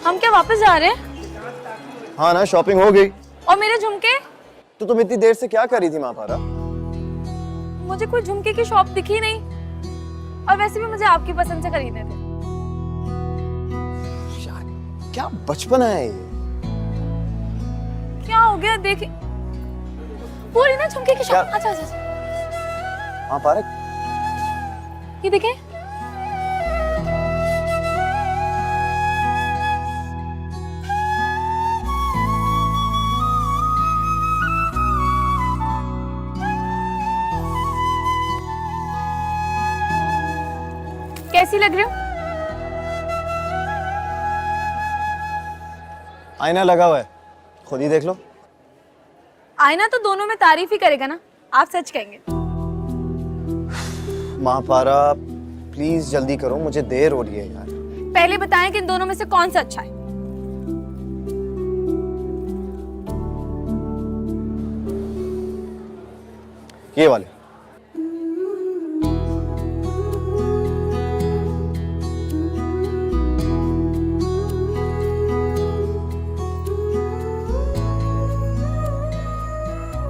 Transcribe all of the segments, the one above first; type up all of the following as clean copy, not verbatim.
हम क्या वापस जा रहे हैं? हाँ ना, शॉपिंग हो गई। और मेरे झुमके? तो तुम इतनी देर से क्या कर रही थी महापारा? मुझे कोई झुमके की शॉप दिखी नहीं, और वैसे भी मुझे आपकी पसंद से खरीदने थे। यार क्या बचपना है ये। क्या हो गया? देखिए पूरी ना झुमके की शॉप। अच्छा अच्छा अच्छा, महापारा ये देखें। कैसी लग रही हो? आईना लगा हुआ है, खुद ही देख लो। आईना तो दोनों में तारीफ ही करेगा ना, आप सच कहेंगे। महापारा प्लीज जल्दी करो, मुझे देर हो रही है यार। पहले बताएं कि इन दोनों में से कौन सा अच्छा है। ये वाले।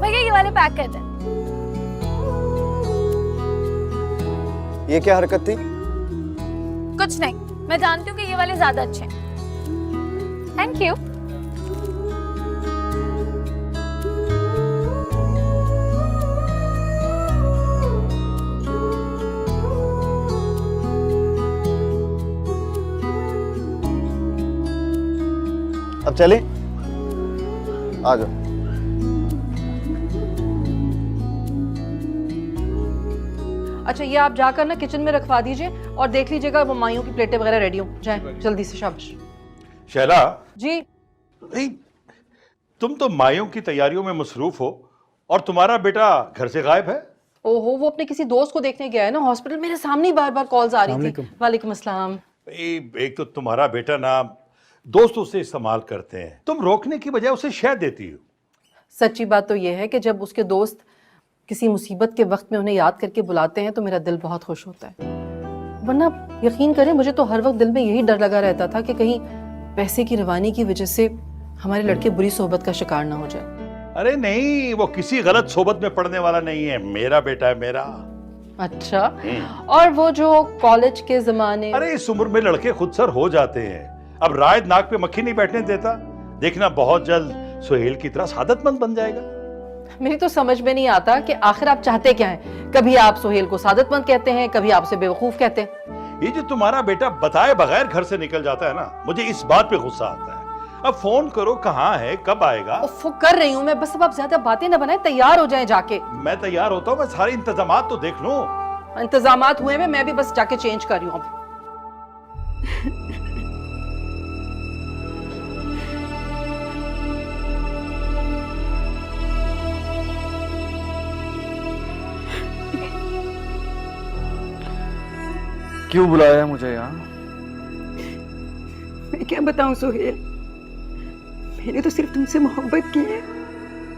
भैया ये वाले पैक कर दें। ये क्या हरकत थी? कुछ नहीं, मैं जानती हूँ कि ये वाले ज्यादा अच्छे हैं। Thank you. अब चले, आ जाओ। अच्छा, ये आप जाकर ना किचन में रखवा दीजिए और देख लीजिएगा वो माइयों की प्लेटें वगैरह रेडी हो जाए जल्दी से। शाबाश। शैला, जी। नहीं, तुम तो माइयों की तैयारियों में मसरूफ हो और तुम्हारा बेटा घर से गायब है। ओहो, वो अपने किसी दोस्त को देखने गया है ना हॉस्पिटल। मेरे सामने ही बार बार कॉल्स आ रही थी। वालेकुम अस्सलाम। एक तो तुम्हारा बेटा ना दोस्त उसे इस्तेमाल करते हैं, तुम रोकने की बजाय उसे शह देती हो। सच्ची बात तो ये है कि जब उसके दोस्त किसी मुसीबत के वक्त में उन्हें याद करके बुलाते हैं तो मेरा दिल बहुत खुश होता है। वरना यकीन करें, मुझे तो हर वक्त दिल में यही डर लगा रहता था कि कहीं पैसे की रवानी की वजह से हमारे लड़के बुरी सोबत का शिकार ना हो जाए। अरे नहीं, वो किसी गलत सोबत में पड़ने वाला नहीं है, मेरा बेटा है, मेरा। अच्छा, और वो जो कॉलेज के जमाने। अरे इस उम्र में लड़के खुद सर हो जाते हैं। अब रायद नाक पे मक्खी नहीं बैठने देता। देखना बहुत जल्द सुहेल की तरह सादतमंद बन जाएगा। मेरी तो समझ में नहीं आता कि आखिर आप चाहते क्या हैं। कभी आप सुहेल को सादतमंद कहते हैं, कभी आप उसे बेवकूफ कहते हैं। ये जो तुम्हारा बेटा बताए बगैर घर से निकल जाता है ना, मुझे इस बात पे गुस्सा आता है। अब फोन करो, कहाँ है, कब आएगा। उफ, कर रही हूँ मैं, बस अब आप ज्यादा बातें ना बनाए, तैयार हो जाएं जाके। मैं तैयार होता हूँ, मैं सारे इंतजामात तो देख लूं। इंतजामात हुए में मैं भी बस जाके चेंज कर रही हूँ अब। क्यों बुलाया है मुझे यहाँ? मैं क्या बताऊं सुहेल, मैंने तो सिर्फ तुमसे मोहब्बत की है।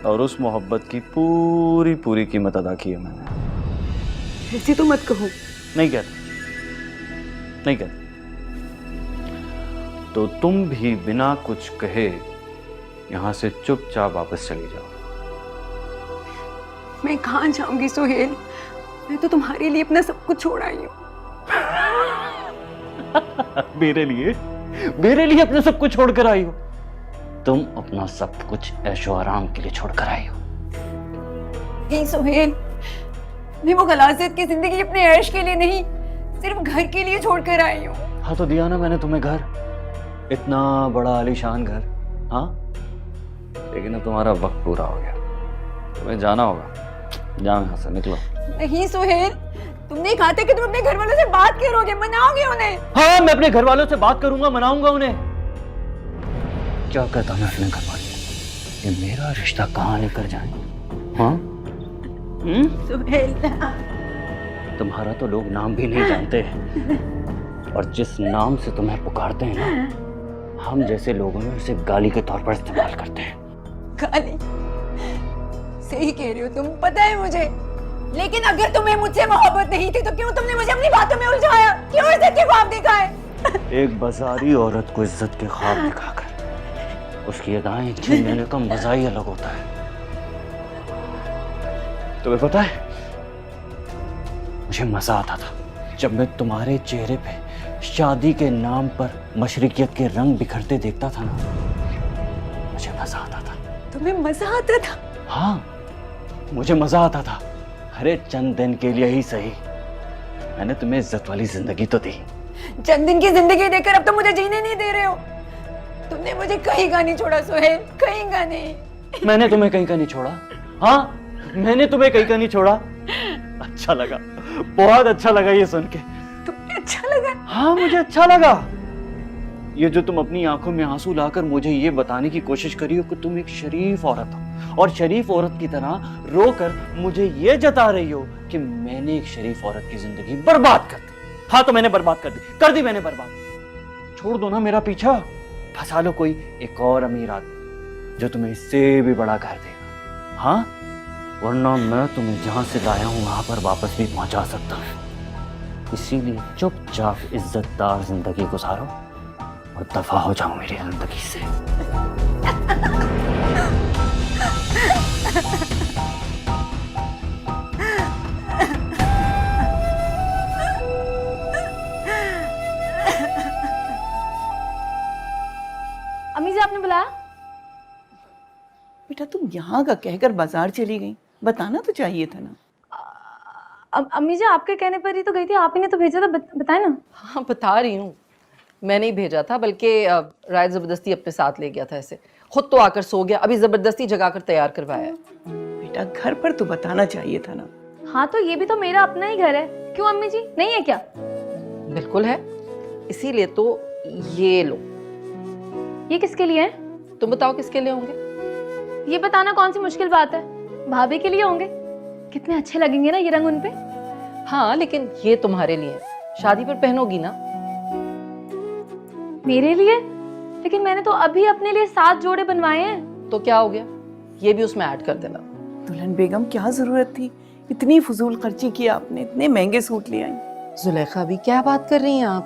और उस मोहब्बत की पूरी पूरी कीमत अदा की है मैंने। ऐसे तो मत कहो। नहीं कहता, नहीं कहता। तो तुम भी बिना कुछ कहे यहाँ से चुपचाप वापस चली जाओ। मैं कहाँ जाऊंगी सुहेल, मैं तो तुम्हारे लिए अपना सब कुछ छोड़ आई हूँ। मेरे लिए अपना सब कुछ छोड़कर आई हो? तुम अपना सब कुछ ऐशो आराम के लिए छोड़कर आई हो। नहीं सुहेल, मैं वो गलाजियत की जिंदगी अपने ऐश के लिए नहीं, सिर्फ घर के लिए छोड़कर आई हूँ। हाँ तो दिया ना मैंने तुम्हें घर, इतना बड़ा आलीशान घर। हाँ, लेकिन अब तुम्हारा वक्त पूरा हो गया, तुम्हें जाना होगा। जाओ यहाँ से, निकलो। नहीं सुहेल, तुमने कहा था कि तुम अपने घर वालों से बात करोगे, मनाओगे उन्हें। हाँ, मैं अपने घर वालों से बात करूंगा, मनाऊंगा उन्हें। क्या कहता मैं अपने घर वालों से? ये मेरा रिश्ता कहाँ लेकर जाए? हाँ? सुहेल, तुम्हारा तो लोग नाम भी नहीं जानते, और जिस नाम से तुम्हें पुकारते हैं ना, हम जैसे लोगों में उसे गाली के तौर पर इस्तेमाल करते हैं। गाली? सही कह रही हो तुम, पता है मुझे। लेकिन अगर तुम्हें मुझसे मोहब्बत नहीं थी तो क्यों तुमने मुझे अपनी बातों में उलझाया? क्यों इज्जत के ख्वाब दिखाए? एक बाजारी औरत को इज्जत के ख्वाब दिखाकर उसकी अदाएं छीन लेने का मजा ही अलग होता है। तुम्हें पता है, मुझे मजा आता था जब मैं तुम्हारे चेहरे पे शादी के नाम पर मशरिकियत के रंग बिखरते देखता था ना, मुझे मजा आता था। तुम्हें मजा आता था? हाँ, मुझे मजा आता था। अरे चंद दिन के लिए ही सही, मैंने तुम्हें इज्जत वाली जिंदगी तो दी। चंद दिन की जिंदगी देकर अब तो मुझे जीने नहीं दे रहे हो। तुमने मुझे कहीं का नहीं छोड़ा सोहेल, कहीं का नहीं। मैंने तुम्हें कहीं का नहीं छोड़ा। हाँ, मैंने तुम्हें कहीं का नहीं छोड़ा। अच्छा लगा, बहुत अच्छा लगा ये सुन के। तुम्हें अच्छा लगा? हाँ, मुझे अच्छा लगा। ये जो तुम अपनी आंखों में आंसू लाकर मुझे ये बताने की कोशिश करी हो कि तुम एक शरीफ औरत हो, और शरीफ औरत की तरह रोकर मुझे ये जता रही हो कि मैंने एक शरीफ औरत की जिंदगी बर्बाद कर दी। हाँ, तो मैंने बर्बाद कर दी मैंने बर्बाद। छोड़ दो ना मेरा पीछा, फंसा लो कोई एक और अमीर आदमी जो तुम्हें इससे भी बड़ा घर देगा। हाँ, वरना मैं तुम्हें जहां से लाया हूं वहां पर वापस भी पहुंचा सकता हूं। इसीलिए चुपचाप इज्जतदार जिंदगी गुजारो और दफा हो जाओ मेरी जिंदगी से। अम्मी जी आपने बुलाया? बेटा तुम यहाँ का कहकर बाजार चली गई, बताना तो चाहिए था ना। अम्मी जी आपके कहने पर ही तो गई थी, आप ही ने तो भेजा था, बताए ना। हाँ, बता रही हूँ, मैंने ही भेजा था, बल्कि राय ज़बरदस्ती अपने साथ ले गया था। ऐसे खुद तो आकर सो गया, अभी ज़बरदस्ती जगाकर तैयार करवाया। बेटा घर पर तो बताना चाहिए था ना। हाँ तो ये भी तो मेरा अपना ही घर है, क्यों अम्मी जी, नहीं है क्या? बिल्कुल है, इसीलिए तो ये लो। ये किसके लिए है? तुम बताओ किसके लिए होंगे? ये बताना कौन सी मुश्किल बात है, भाभी के लिए होंगे। कितने अच्छे लगेंगे ना ये रंग उन पे। हाँ, लेकिन ये तुम्हारे लिए है, शादी पर पहनोगी ना। मेरे लिए? लेकिन मैंने तो अभी अपने लिए 7 जोड़े बनवाए हैं। तो क्या हो गया, ये भी उसमें ऐड कर देना। दुल्हन बेगम क्या जरूरत थी, इतनी फजूल खर्ची की आपने, इतने महंगे सूट ले आई। जुलेखा भी क्या बात कर रही हैं आप?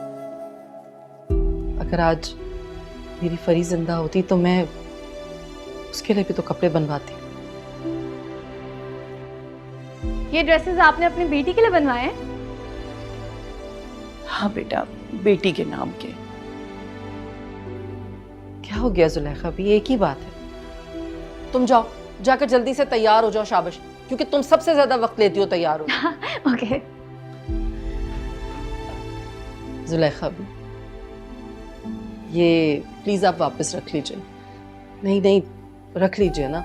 अगर आज मेरी फरी जिंदा होती तो मैं उसके लिए भी तो कपड़े बनवाती। ये ड्रेसेस आपने अपनी बेटी के लिए बनवाए हैं? हाँ बेटा, बेटी के नाम के। क्या हो गया जुलेखा भी, एक ही बात है। तुम जाओ, जाकर जल्दी से तैयार हो जाओ, शाबाश, क्योंकि तुम सबसे ज्यादा वक्त लेती हो तैयार हो। ओके। जुलेखा भी, ये प्लीज आप वापस रख लीजिए। नहीं नहीं, रख लीजिए ना,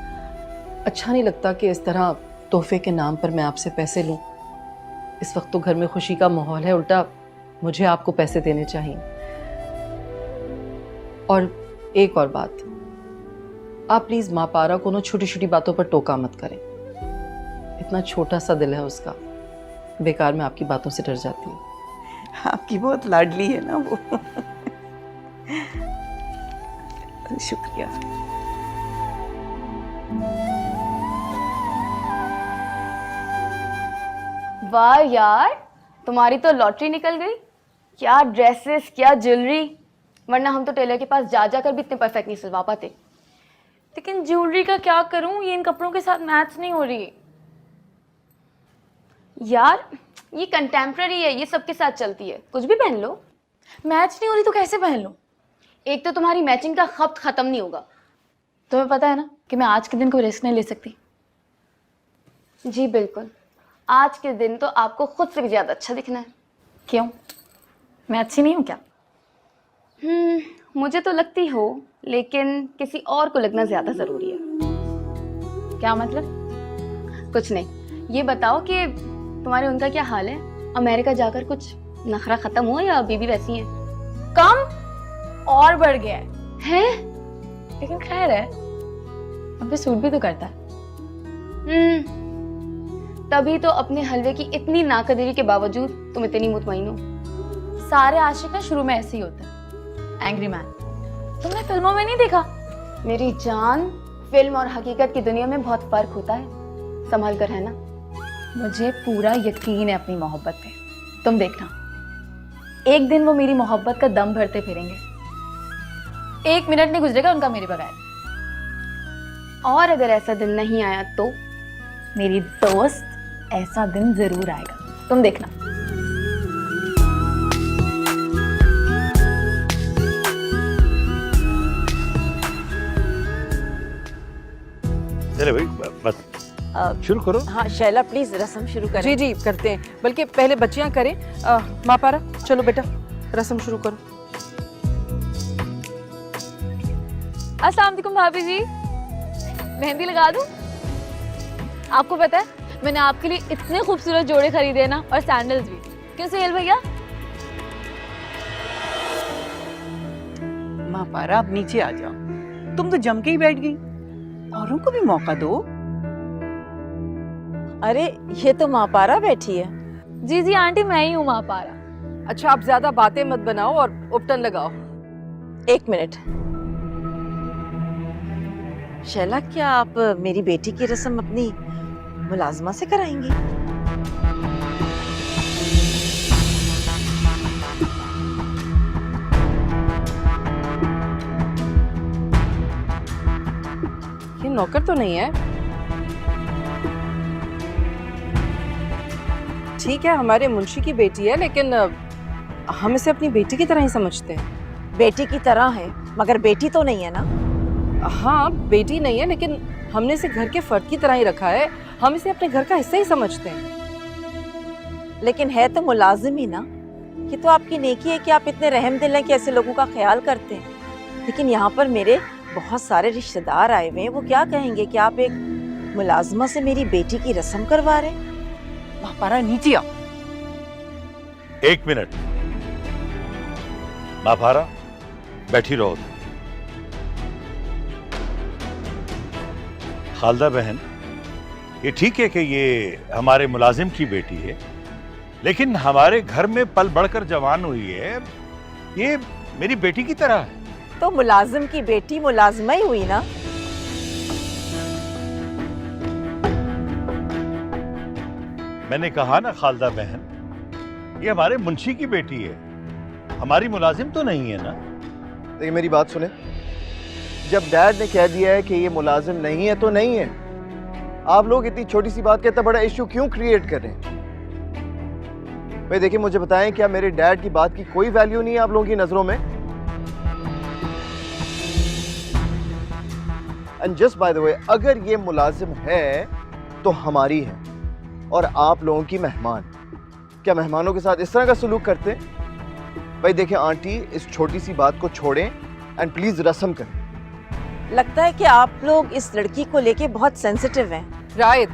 अच्छा नहीं लगता कि इस तरह तोहफे के नाम पर मैं आपसे पैसे लूं। इस वक्त तो घर में खुशी का माहौल है, उल्टा मुझे आपको पैसे देने चाहिए। और एक और बात, आप प्लीज माँ पारा को ना छोटी छोटी बातों पर टोका मत करें। इतना छोटा सा दिल है उसका, बेकार में आपकी बातों से डर जाती है। आपकी बहुत लाडली है ना वो। शुक्रिया। वाह यार, तुम्हारी तो लॉटरी निकल गई। क्या ड्रेसेस, क्या ज्वेलरी, वरना हम तो टेलर के पास जा जाकर भी इतने परफेक्ट नहीं सिलवा पाते। लेकिन ज्वेलरी का क्या करूं, ये इन कपड़ों के साथ मैच नहीं हो रही। यार ये कंटेम्प्रेरी है, ये सबके साथ चलती है, कुछ भी पहन लो। मैच नहीं हो रही तो कैसे पहन लो? एक तो तुम्हारी मैचिंग का खपत खत्म नहीं होगा। तुम्हें पता है ना कि मैं आज के दिन कोई रिस्क नहीं ले सकती। जी बिल्कुल, आज के दिन तो आपको खुद से भी ज्यादा अच्छा दिखना है। क्यों, मैं अच्छी नहीं हूँ क्या? मुझे तो लगती हो, लेकिन किसी और को लगना ज्यादा जरूरी है। क्या मतलब? कुछ नहीं, ये बताओ कि तुम्हारे उनका क्या हाल है? अमेरिका जाकर कुछ नखरा खत्म हुआ या अभी भी वैसी है? कम और बढ़ गया है? लेकिन खैर है, अभी सूट भी तो करता है। तभी तो अपने हलवे की इतनी नाकदरी के बावजूद तुम इतनी मुतमईन हो। सारे आशिक ना शुरू में ऐसे ही होते हैं, एंग्री मैन। तुमने फिल्मों में नहीं देखा? मेरी जान, फिल्म और हकीकत की दुनिया में बहुत फर्क होता है, संभल कर रहना। मुझे पूरा यकीन है अपनी मोहब्बत पे, तुम देखना। एक दिन वो मेरी मोहब्बत का दम भरते फिरेंगे। 1 मिनट नहीं गुजरेगा उनका मेरे बगैर। और अगर ऐसा दिन नहीं आया तो मेरी दोस्त ऐसा दिन जरूर आएगा, तुम देखना। चले भाई, बस शुरू करो। हाँ शैला प्लीज रस्म शुरू करें। जी जी करते हैं, बल्कि पहले बच्चियां करें। माँ पारा चलो बेटा रस्म शुरू करो। अस्सलाम वालेकुम भाभी जी, मेहंदी लगा दूं? आपको पता है मैंने आपके लिए इतने खूबसूरत जोड़े खरीदे ना, और सैंडल्स भी। क्यों सुहेल भैया? माँ पारा अब नीचे आ जाओ, तुम तो जम के ही बैठ गई, औरों को भी मौका दो। अरे ये तो माँ पारा बैठी है। जी जी आंटी, मैं ही हूँ माँ पारा। अच्छा आप ज्यादा बातें मत बनाओ और उपटन लगाओ। 1 मिनट। शैला, क्या आप मेरी बेटी की रस्म अपनी मुलाजमा से कराएंगी? ये नौकर तो नहीं है? ठीक है हमारे मुंशी की बेटी है, लेकिन हम इसे अपनी बेटी की तरह ही समझते हैं। बेटी की तरह है, मगर बेटी तो नहीं है ना। हाँ बेटी नहीं है, लेकिन हमने इसे घर के फर्द की तरह ही रखा है। हम इसे अपने घर का हिस्सा ही समझते हैं। लेकिन है तो मुलाजिम ही ना। ये तो आपकी नेकी है कि आप इतने रहमदिल हैं कि ऐसे लोगों का ख्याल करते हैं। लेकिन यहाँ पर मेरे बहुत सारे रिश्तेदार आए हुए हैं, वो क्या कहेंगे कि आप एक मुलाजमा से मेरी बेटी की रस्म करवा रहे हैं। माँ पारा नीचे आओ। 1 मिनट, माँ पारा बैठी रहो। खालदा बहन, ये ठीक है कि ये हमारे मुलाजिम की बेटी है, लेकिन हमारे घर में पल बढ़कर जवान हुई है। ये मेरी बेटी की तरह है। तो मुलाजिम की बेटी मुलाजमा ही हुई ना। मैंने कहा ना खालदा बहन, ये हमारे मुंशी की बेटी है, हमारी मुलाजिम तो नहीं है ना। देखिए मेरी बात सुने, जब डैड ने कह दिया है कि ये मुलाजिम नहीं है तो नहीं है। आप लोग इतनी छोटी सी बात का इतना बड़ा इश्यू क्यों क्रिएट कर रहे हैं? भाई देखिए मुझे बताएं, क्या मेरे डैड की बात की कोई वैल्यू नहीं है आप लोगों की नजरों में? And just by the way, अगर ये मुलाजिम है तो हमारी है और आप लोगों की मेहमान। क्या मेहमानों के साथ इस तरह का सलूक करते हैं? भाई देखिए आंटी, इस छोटी सी बात को छोड़ें एंड प्लीज रस्म करें। लगता है कि आप लोग इस लड़की को लेके बहुत सेंसिटिव हैं। रायद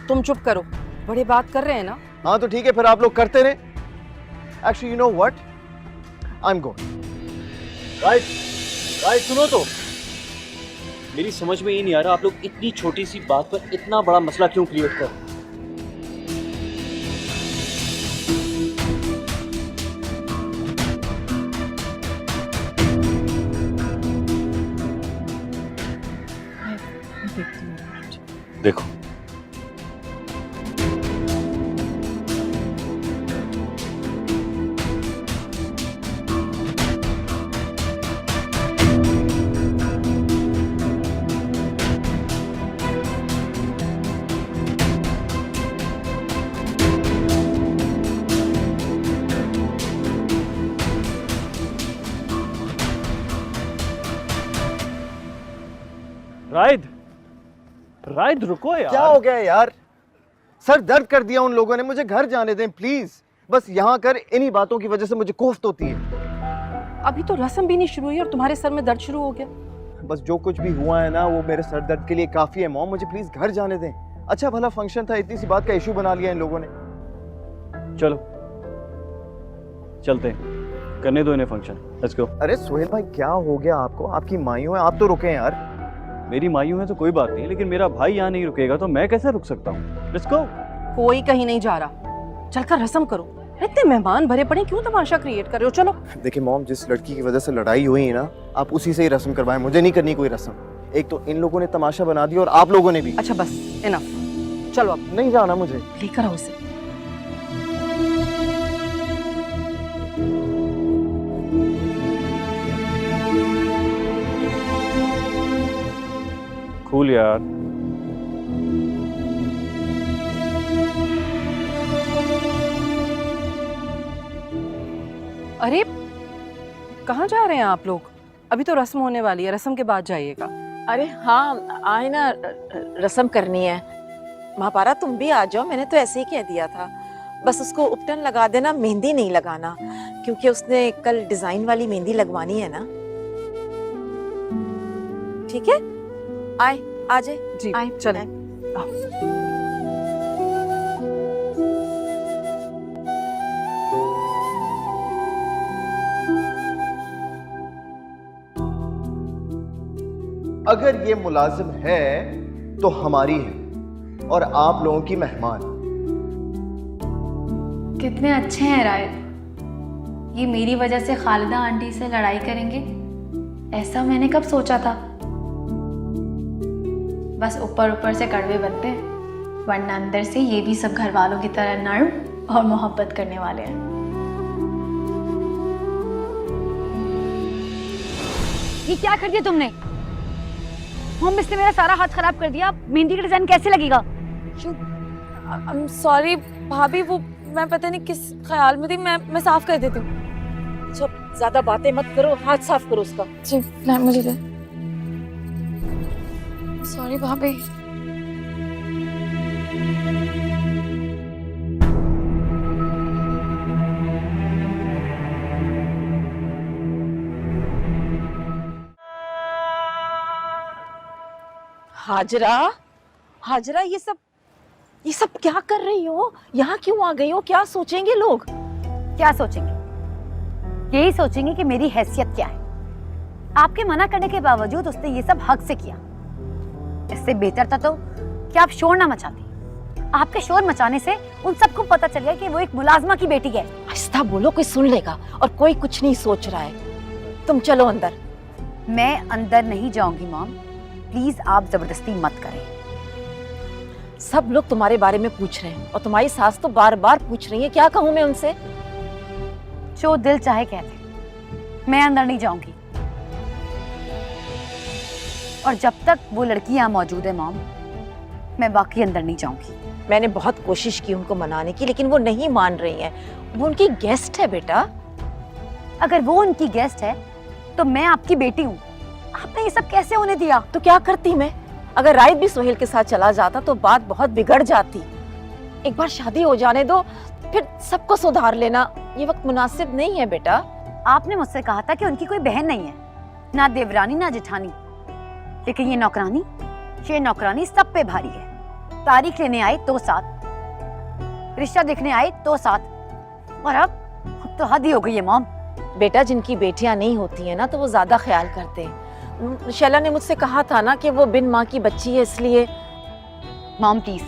तुम चुप करो, बड़े बात कर रहे हैं ना। हाँ तो ठीक है, फिर आप लोग करते रहे। Actually you know what, I am going. Right सुनो तो, मेरी समझ में ये नहीं आ रहा आप लोग इतनी छोटी सी बात पर इतना बड़ा मसला क्यों क्रिएट कर। देखो राइद रुको यार। क्या हो गया यार? सर दर्द कर दिया उन लोगों ने, मुझे घर जाने दें प्लीज। बस यहाँ कर इन्हीं बातों की वजह से मुझे कोफ्त होती है। अभी तो रस्म भी नहीं शुरू हुई और तुम्हारे सर में दर्द शुरू हो गया। बस जो कुछ भी हुआ है ना वो मेरे सर दर्द के लिए काफी है मॉम, मुझे प्लीज घर जाने दें। अच्छा भला फंक्शन था, इतनी सी बात का इशू बना लिया इन लोगों ने। चलो चलते हैं, करने दो इन्हें फंक्शन। Let's go. अरे सोहेल भाई क्या हो गया आपको? आपकी मायूं है, आप तो रुके यार। मेरी मायूं है तो कोई बात नहीं, लेकिन मेरा भाई यहाँ नहीं रुकेगा तो मैं कैसे रुक सकता हूँ? Let's go. कोई कहीं नहीं जा रहा, चलकर रस्म करो। इतने मेहमान भरे पड़े, क्यों तमाशा क्रिएट कर रहे हो? चलो। देखिए मॉम, जिस लड़की की वजह से लड़ाई हुई है ना, आप उसी से ही रस्म करवाएं, मुझे नहीं करनी कोई रस्म। एक तो इन लोगों ने तमाशा बना दिया और आप लोगों ने भी। अच्छा बस इनफ, चलो अब नहीं जाना मुझे। लेकर आओ इसे। कूल यार। अरे कहाँ जा रहे हैं आप लोग? अभी तो रस्म होने वाली है, रस्म के बाद जाइएगा। अरे हाँ आए ना, रस्म करनी है। महापारा तुम भी आ जाओ, मैंने तो ऐसे ही कह दिया था। बस उसको उपटन लगा देना, मेहंदी नहीं लगाना, क्योंकि उसने कल डिजाइन वाली मेहंदी लगवानी है ना। ठीक है, आए आ जाए जी आए चलें। आए। अगर ये मुलाजिम है तो हमारी है और आप लोगों की मेहमान। कितने अच्छे हैं रायत। ये मेरी वजह से खालिदा आंटी से लड़ाई करेंगे, ऐसा मैंने कब सोचा था। बस ऊपर ऊपर से कड़वे बनते हैं, वरना अंदर से ये भी सब घर वालों की तरह नर्म और मोहब्बत करने वाले हैं। ये क्या कर दिया तुमने? मॉम, इसने मेरा सारा हाथ खराब कर दिया। मेहंदी का डिजाइन कैसे लगेगा? I'm sorry भाभी, वो मैं पता नहीं किस ख्याल में थी। मैं साफ कर देती हूँ। अच्छा ज्यादा बातें मत करो, हाथ साफ करो उसका। जी ला, मुझे दे। सॉरी भाभी। हाजरा, हाजरा ये सब क्या कर रही हो? यहाँ क्यों आ गई हो? क्या सोचेंगे लोग? क्या सोचेंगे? यही सोचेंगे कि मेरी हैसियत क्या है। आपके मना करने के बावजूद उसने ये सब हक से किया। इससे बेहतर था तो कि आप शोर ना मचाती। आपके शोर मचाने से उन सबको पता चल गया कि वो एक मुलाजमा की बेटी है। आहिस्ता बोलो, कोई सुन लेगा। और कोई कुछ नहीं सोच रहा है। तुम चलो अंदर। मैं अंदर नहीं जाऊंगी मॉम, प्लीज आप जबरदस्ती मत करें। सब लोग तुम्हारे बारे में पूछ रहे हैं और तुम्हारी सास तो बार बार पूछ रही है। क्या कहूँ मैं उनसे? जो दिल चाहे कहते, मैं अंदर नहीं जाऊंगी। और जब तक वो लड़की यहाँ मौजूद है मॉम, मैं बाकी अंदर नहीं जाऊंगी। मैंने बहुत कोशिश की उनको मनाने की, लेकिन वो नहीं मान रही हैं। वो उनकी गेस्ट है बेटा। अगर वो उनकी गेस्ट है तो मैं आपकी बेटी हूँ। आपने ये सब कैसे होने दिया? तो क्या करती मैं? अगर राइद भी सोहेल के साथ चला जाता तो बात बहुत बिगड़ जाती। एक बार शादी हो जाने दो, फिर सबको सुधार लेना। ये वक्त मुनासिब नहीं है बेटा। आपने मुझसे कहा था कि उनकी कोई बहन नहीं है, ना देवरानी ना जेठानी। लेकिन ये नौकरानी सब पे भारी है। तारीख लेने आए तो साथ, रिश्ता देखने आए तो साथ, और अब तो हद ही हो गई है मॉम। बेटा, जिनकी बेटियां नहीं होती है ना तो वो ज्यादा ख्याल करते हैं। शैला ने मुझसे कहा था ना कि वो बिन माँ की बच्ची है, इसलिए। मॉम प्लीज,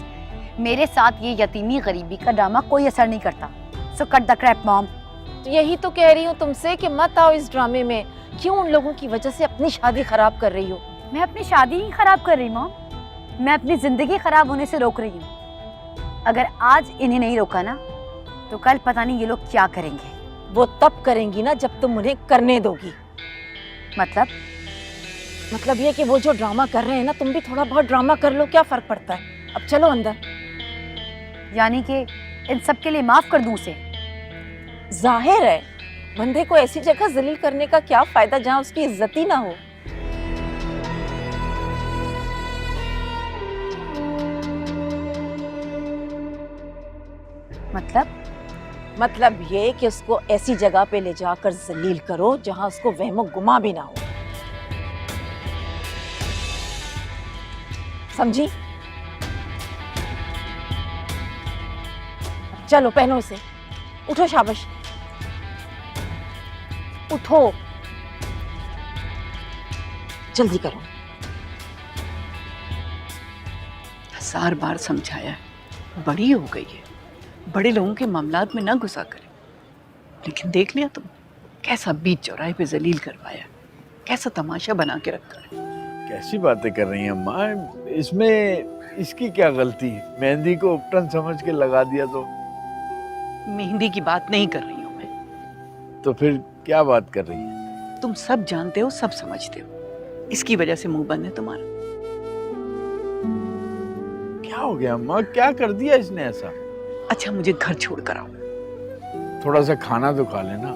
मेरे साथ ये यतीमी गरीबी का ड्रामा कोई असर नहीं करता। So cut the Krebs mom. तो यही तो कह रही हूँ तुमसे कि मत आओ इस ड्रामे में। क्यों उन लोगों की वजह से अपनी शादी खराब कर रही हो? मैं अपनी शादी नहीं खराब कर रही मॉम, मैं अपनी जिंदगी खराब होने से रोक रही हूँ। अगर आज इन्हें नहीं रोका ना तो कल पता नहीं ये लोग क्या करेंगे। वो तब करेंगी ना जब तुम उन्हें करने दोगी। मतलब ये कि वो जो ड्रामा कर रहे हैं ना, तुम भी थोड़ा बहुत ड्रामा कर लो, क्या फर्क पड़ता है। अब चलो अंदर। यानी कि इन सब के लिए माफ कर दूं उसे? जाहिर है, बंदे को ऐसी जगह जलील करने का क्या फायदा जहां उसकी इज्जत ही ना हो। मतलब ये कि उसको ऐसी जगह पे ले जाकर जलील करो जहां उसको वहमो गुमा भी ना हो। समझी? चलो पहनो इसे। उठो, शाबाश, उठो, जल्दी करो। 1000 बार समझाया है, बड़ी हो गई है, बड़े लोगों के मामलात में ना घुसा करे। लेकिन देख लिया तुम, कैसा बीच चौराहे पे जलील करवाया, कैसा तमाशा बना के रखा है। कैसी बातें कर रही हैं अम्मा? इसमें इसकी क्या गलती? मेहंदी को उपटन समझ के लगा दिया तो? मेहंदी की बात नहीं कर रही हूँ मैं। तो फिर क्या बात कर रही हैं? तुम सब जानते हो, सब समझते हो, इसकी वजह से मुंह बंद है तुम्हारा। हो गया अम्मा, क्या कर दिया इसने ऐसा? अच्छा मुझे घर छोड़ कर आओ। थोड़ा सा खाना तो खा लेना।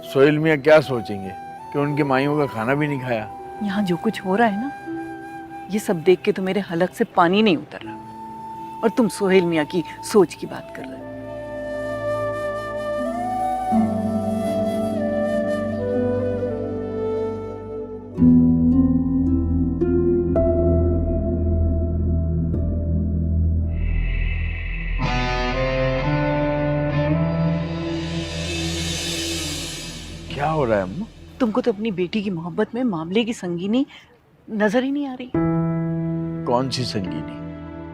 सोहेल मियाँ क्या सोचेंगे कि उनके माइयों का खाना भी नहीं खाया। यहाँ जो कुछ हो रहा है ना, ये सब देख के तो मेरे हलक से पानी नहीं उतर रहा, और तुम सोहेल मियाँ की सोच की बात कर रहे हो। क्या हो रहा है अम्मा? तुमको तो अपनी बेटी की मोहब्बत में मामले की संगीनी नजर ही नहीं आ रही। कौन सी संगीनी?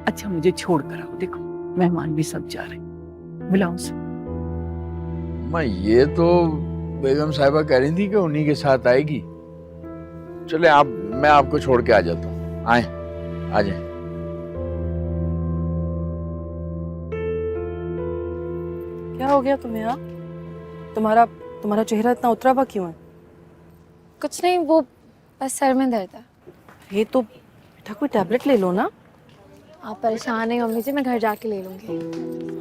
अच्छा मुझे छोड़ कर आओ, देखो मेहमान भी सब जा रहे, बुलाओ उसे। अम्मा ये तो बेगम साहिबा कह रही थी कि उन्हीं के साथ आएगी। चले आप, मैं आपको छोड़ के आ जाता हूँ। आए, आ जाए। क्या हो गया तुम्हें? हाँ, तुम्हारा चेहरा इतना उतरा हुआ क्यों है? कुछ नहीं, वो बस सर में दर्द है। ये तो बेटा कोई टैबलेट ले लो ना। आप परेशान नहीं मम्मी जी, मैं घर जाके ले लूंगी।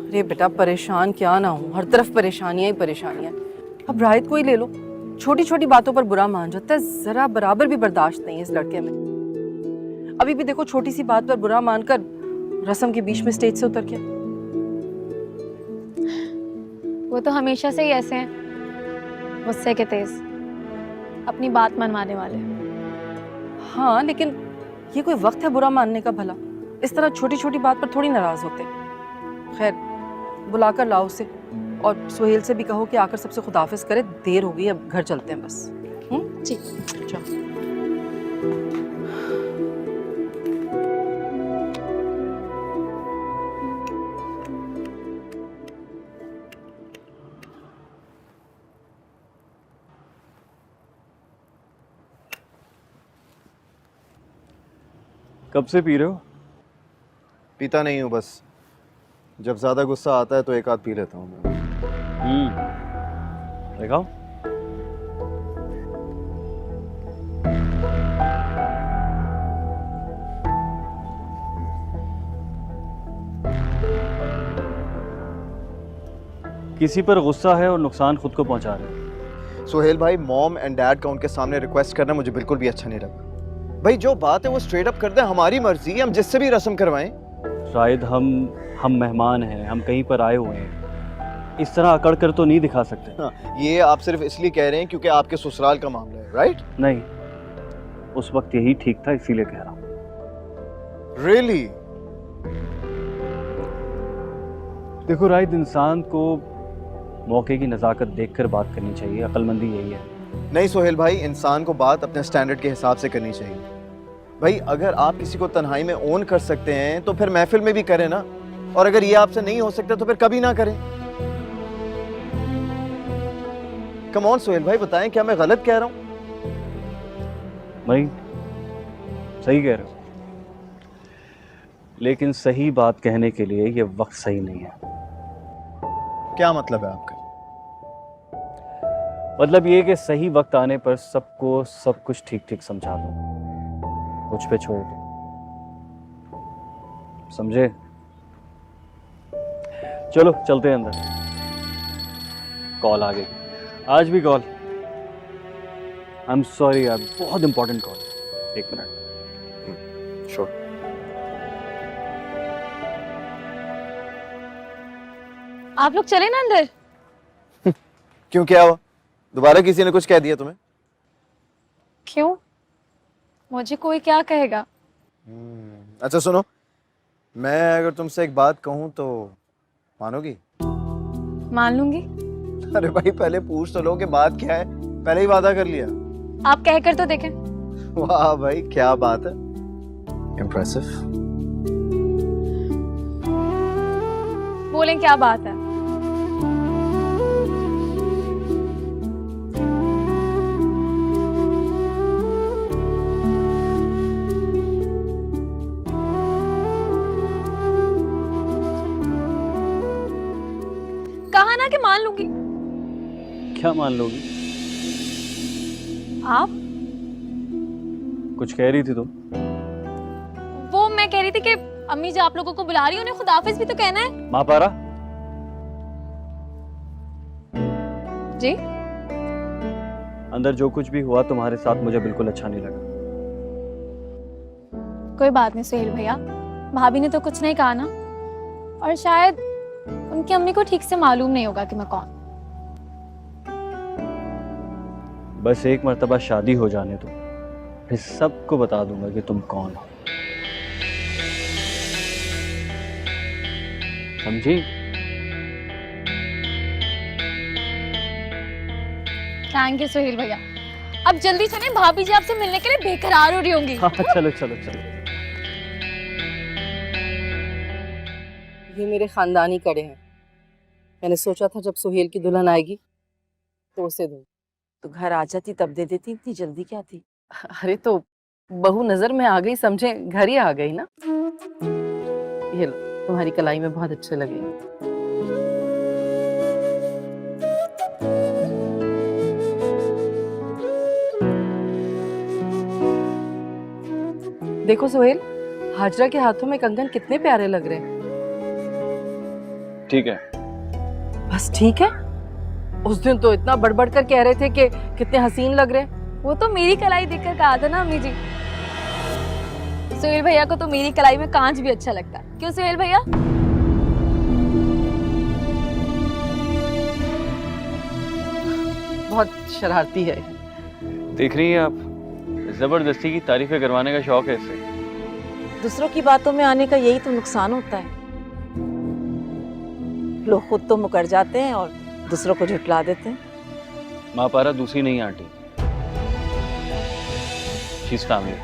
अरे बेटा परेशान क्या ना हो, हर तरफ परेशानियां ही परेशानियां। अब राहित को ही ले लो, छोटी छोटी बातों पर बुरा मान जाता है, जरा बराबर भी बर्दाश्त नहीं है इस लड़के में। अभी भी देखो छोटी सी बात पर बुरा मानकर रस्म के बीच में स्टेज से उतर गया। वो तो हमेशा से ही ऐसे हैं, गुस्से के तेज, अपनी बात मनवाने वाले। हाँ लेकिन ये कोई वक्त है बुरा मानने का भला? इस तरह छोटी छोटी बात पर थोड़ी नाराज होते। खैर बुलाकर लाओ उसे, और सुहेल से भी कहो कि आकर सबसे खुदाफिज करे, देर हो गई, अब घर चलते हैं बस। जी चलो। कब से पी रहे हो? पीता नहीं हूँ, बस जब ज्यादा गुस्सा आता है तो एक आध पी लेता हूँ मैं। दिखाओ। किसी पर गुस्सा है और नुकसान खुद को पहुंचा रहे हो। सोहेल भाई, मॉम एंड डैड का उनके सामने रिक्वेस्ट करना मुझे बिल्कुल भी अच्छा नहीं लगा। भाई जो बात है वो स्ट्रेट अप कर दें, हमारी मर्जी है, हम जिससे भी रस्म करवाएं। शायद हम मेहमान हैं, हम कहीं पर आए हुए हैं, इस तरह अकड़ कर तो नहीं दिखा सकते। हाँ, ये आप सिर्फ इसलिए कह रहे हैं क्योंकि आपके ससुराल का मामला है, राइट? नहीं, उस वक्त यही ठीक था, इसीलिए कह रहा हूँ। रियली? देखो राहित, इंसान को मौके की नज़ाकत देखकर बात करनी चाहिए, अक्लमंदी यही है। नहीं सोहेल भाई, इंसान को बात अपने स्टैंडर्ड के हिसाब से करनी चाहिए। भाई अगर आप किसी को तन्हाई में ओन कर सकते हैं तो फिर महफिल में भी करें ना, और अगर ये आपसे नहीं हो सकता तो फिर कभी ना करें। कम ऑन सोहेल भाई, बताएं क्या मैं गलत कह रहा हूं? भाई सही कह रहे हो, लेकिन सही बात कहने के लिए ये वक्त सही नहीं है। क्या मतलब है आपका? मतलब ये कि सही वक्त आने पर सबको सब कुछ ठीक ठीक समझा दो, मुझ पे छोड़ दो, समझे? चलो चलते हैं अंदर। कॉल आ गई, आज भी कॉल। आई एम सॉरी यार, बहुत इंपॉर्टेंट कॉल। एक मिनट। श्योर। आप लोग चले ना अंदर। क्यों, क्या हुआ? दोबारा किसी ने कुछ कह दिया तुम्हें? क्यों? मुझे कोई क्या कहेगा? अच्छा सुनो, मैं अगर तुमसे एक बात कहूं तो मानोगी? मान लूंगी। अरे भाई पहले पूछ तो लो कि बात क्या है, पहले ही वादा कर लिया। आप कहकर तो देखें। वाह भाई क्या बात है, इम्प्रेसिव। बोलें क्या बात है? कहा ना कि मान लूंगी। क्या मान लोगी? आप कुछ कह रही थी तुम? वो कह रही थी कि अम्मी जो आप लोगों को बुला रही है उन्हें खुदाफिज भी तो कहना है। माँ पारा, जी अंदर जो कुछ भी हुआ तुम्हारे साथ मुझे बिल्कुल अच्छा नहीं लगा। कोई बात नहीं सुहेल भैया, भाभी ने तो कुछ नहीं कहा ना, और शायद उनकी अम्मी को ठीक से मालूम नहीं होगा कि मैं कौन। बस एक मर्तबा शादी हो जाने दो, फिर सबको बता दूंगा कि तुम कौन हो। समझी? थैंक यू सुहेल भैया। अब जल्दी चलें, भाभी जी आपसे मिलने के लिए बेकरार हो रही होंगी। हाँ, चलो चलो चलो। ये मेरे खानदानी कड़े हैं। मैंने सोचा था जब सुहेल की दुल्हन आएगी तो उसे दूं। तो घर आ जाती तब दे देती, इतनी जल्दी क्या थी? अरे तो बहू नजर में आ गई, समझे घर ही आ गई ना। ये लो, तुम्हारी कलाई में बहुत अच्छे लगेंगे। देखो सुहेल, हाजरा के हाथों में कंगन कितने प्यारे लग रहे हैं। ठीक है। बस ठीक है? उस दिन तो इतना बड़बड़ कर कह रहे थे कि कितने हसीन लग रहे हैं। वो तो मेरी कलाई देखकर कहा था ना अम्मी जी। सुहेल भैया को तो मेरी कलाई में कांच भी अच्छा लगता है, क्यों सुहेल भैया? बहुत शरारती है। देख रही हैं आप, जबरदस्ती की तारीफें करवाने का शौक है इससे। दूसरों की बातों में आने का यही तो नुकसान होता है। लोग खुद तो मुकर जाते हैं और दूसरों को झुठला देते हैं। माँ पारा दूसरी नहीं आंटी, शी इज फैमिली।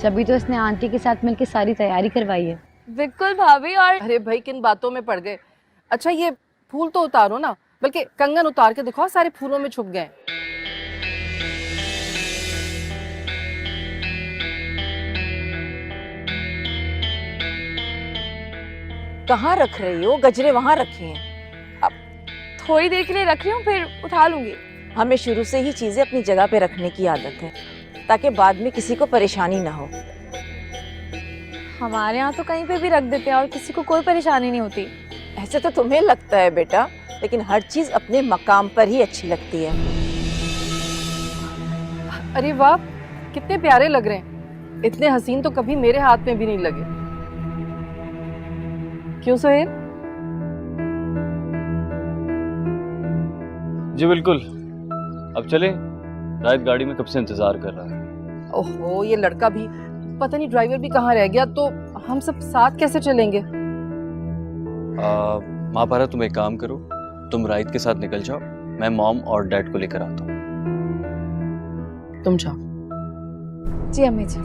तभी तो इसने आंटी के साथ मिलकर सारी तैयारी करवाई है। बिल्कुल भाभी। और अरे भाई किन बातों में पड़ गए। अच्छा ये फूल तो उतारो ना, बल्कि कंगन उतार के दिखाओ, सारे फूलों में छुप गए। कहाँ रख रही हो? गजरे वहां रखे हैं। थोड़ी देर के लिए रख रही हूँ, फिर उठा लूंगी। हमें शुरू से ही चीजें अपनी जगह पे रखने की आदत है, ताकि बाद में किसी को परेशानी ना हो। हमारे यहाँ तो कहीं पे भी रख देते हैं और किसी को कोई परेशानी नहीं होती। ऐसे तो तुम्हें लगता है बेटा, लेकिन हर चीज अपने मकाम पर ही अच्छी लगती है। अरे वाह, कितने प्यारे लग रहे हैं। इतने हसीन तो कभी मेरे हाथ में भी नहीं लगे। क्यों सोहेल? जी बिल्कुल। अब चले, रायत गाड़ी में कब से इंतजार कर रहा है। ओहो, ये लड़का भी पता नहीं, ड्राइवर भी कहाँ रह गया। तो हम सब साथ कैसे चलेंगे? माँ पारा तुम एक काम करो, तुम रायत के साथ निकल जाओ, मैं मॉम और डैड को लेकर आता हूँ। तुम जाओ। जी अम्मी जी।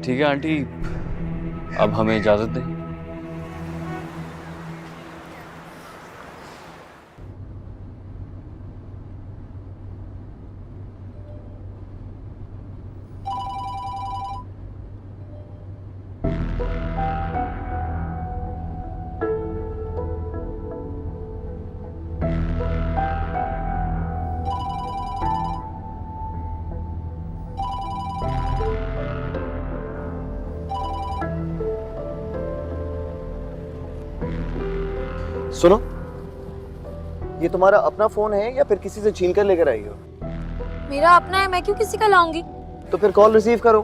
ठीक है आंटी, अब हमें इजाजत दें। सुनो, ये तुम्हारा अपना फोन है या फिर किसी से छीन कर लेकर आई हो? मेरा अपना है, मैं क्यों किसी का लाऊंगी? तो फिर कॉल रिसीव करो।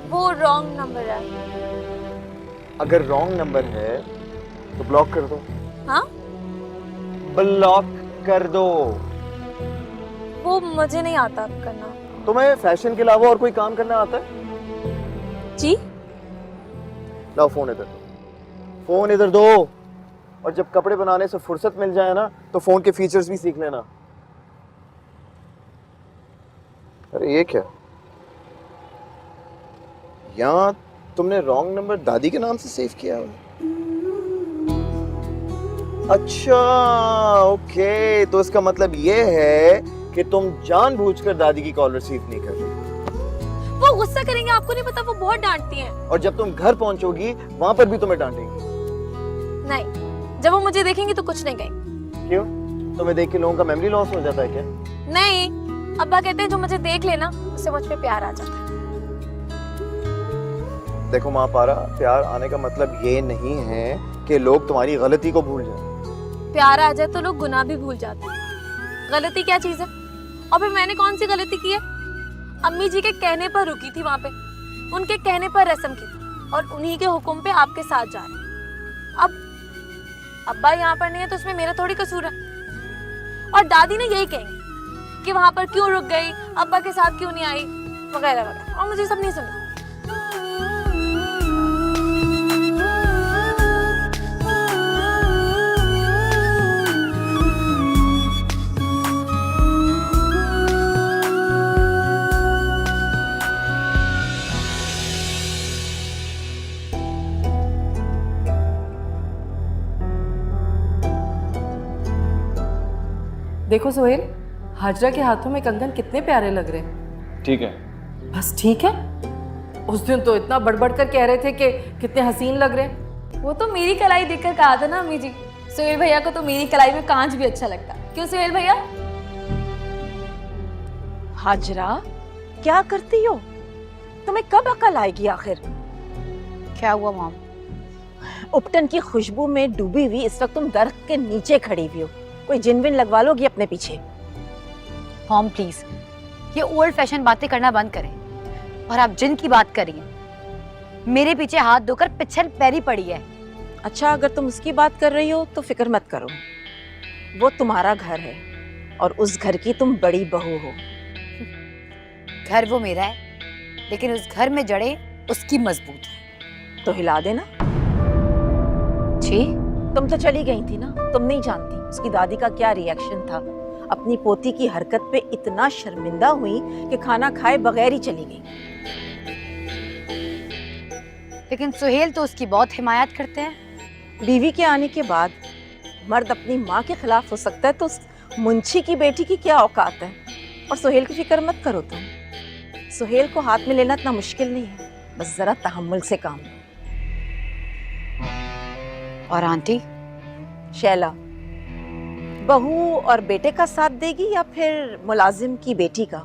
वो रॉन्ग नंबर है। अगर रॉन्ग नंबर है तो ब्लॉक कर दो। हाँ? ब्लॉक कर दो। वो मुझे नहीं आता करना। तुम्हें फैशन के अलावा और कोई काम करना आता है? जी? लाओ फोन इधर दो। फोन इधर दो। और जब कपड़े बनाने से फुर्सत मिल जाए ना, तो फोन के फीचर्स भी सीख लेना। अरे ये क्या? यहाँ तुमने रॉन्ग नंबर दादी के नाम से सेव किया हुआ। अच्छा, ओके, तो इसका मतलब ये है कि तुम जानबूझकर दादी की कॉल रिसीव नहीं कर रही। वो गुस्सा करेंगे, आपको नहीं पता, वो बहुत डांटती हैं। और जब तुम घर पहुंचोगी वहां पर भी तुम्हें डांटेंगी। नहीं, जब वो मुझे देखेंगी तो कुछ नहीं कहेंगी। क्यों? तुम्हें देख के लोगों का मेमोरी लॉस हो जाता है क्या? नहीं, अब्बा कहते हैं जो मुझे देख लेना उससे मुझ पे प्यार आ जाता है। देखो माँ पारा, प्यार आने का मतलब ये नहीं है कि लोग तुम्हारी गलती को भूल जाए। प्यार आ जाए तो लोग गुनाह भी भूल जाते हैं। गलती क्या चीज है? और फिर मैंने कौन सी गलती की है? अम्मी जी के कहने पर रुकी थी वहां पे, उनके कहने पर रस्म की थी और उन्हीं के हुक्म पे आपके साथ जा रहे। अब अब्बा यहाँ पर नहीं है तो उसमें मेरा थोड़ी कसूर है। और दादी ने यही कहेंगी कि वहां पर क्यों रुक गई, अब्बा के साथ क्यों नहीं आई, वगैरह वगैरह, और मुझे सब नहीं सुनना। देखो सोहेल, हाजरा के हाथों में कंगन कितने प्यारे लग रहे हैं। ठीक है। बस ठीक है? उस दिन तो इतना बड़बड़ कर कह रहे थे कि कितने हसीन लग रहे हैं। वो तो मेरी कलाई देखकर कहा था ना अम्मी जी। सुहेल भैया को तो मेरी कलाई में कांच भी अच्छा लगता। क्यों सुहेल भैया? हाजरा, क्या करती हो? तुम्हें कब अकल आएगी आखिर? क्या हुआ मॉम? उपटन की खुशबू में डूबी हुई इस वक्त तुम दरख्त के नीचे खड़ी हुई हो। कोई जिन विन लगवा लोगी अपने पीछे। मॉम प्लीज, ये ओल्ड फैशन बातें करना बंद करें। और आप जिन की बात करिए, मेरे पीछे हाथ धोकर पिछल पैरी पड़ी है। अच्छा, अगर तुम उसकी बात कर रही हो तो फिक्र मत करो, वो तुम्हारा घर है और उस घर की तुम बड़ी बहू हो। घर वो मेरा है, लेकिन उस घर में जड़ें उसकी मजबूत है। तो हिला देना। जी, तुम तो चली गई थी ना, तुम नहीं जानती उसकी दादी का क्या रिएक्शन था। अपनी पोती की हरकत पे इतना शर्मिंदा हुई कि खाना खाए बगैर ही चली गई। लेकिन सुहेल तो उसकी बहुत हिमायत करते हैं। बीवी के आने के बाद मर्द अपनी माँ के खिलाफ हो सकता है तो उस मुंशी की बेटी की क्या औकात है। और सुहेल की फिक्र मत करो तुम, सुहेल को हाथ में लेना इतना मुश्किल नहीं है, बस जरा तहम्मुल से काम लो। और आंटी? शैला बहू और बेटे का साथ देगी या फिर मुलाजिम की बेटी का?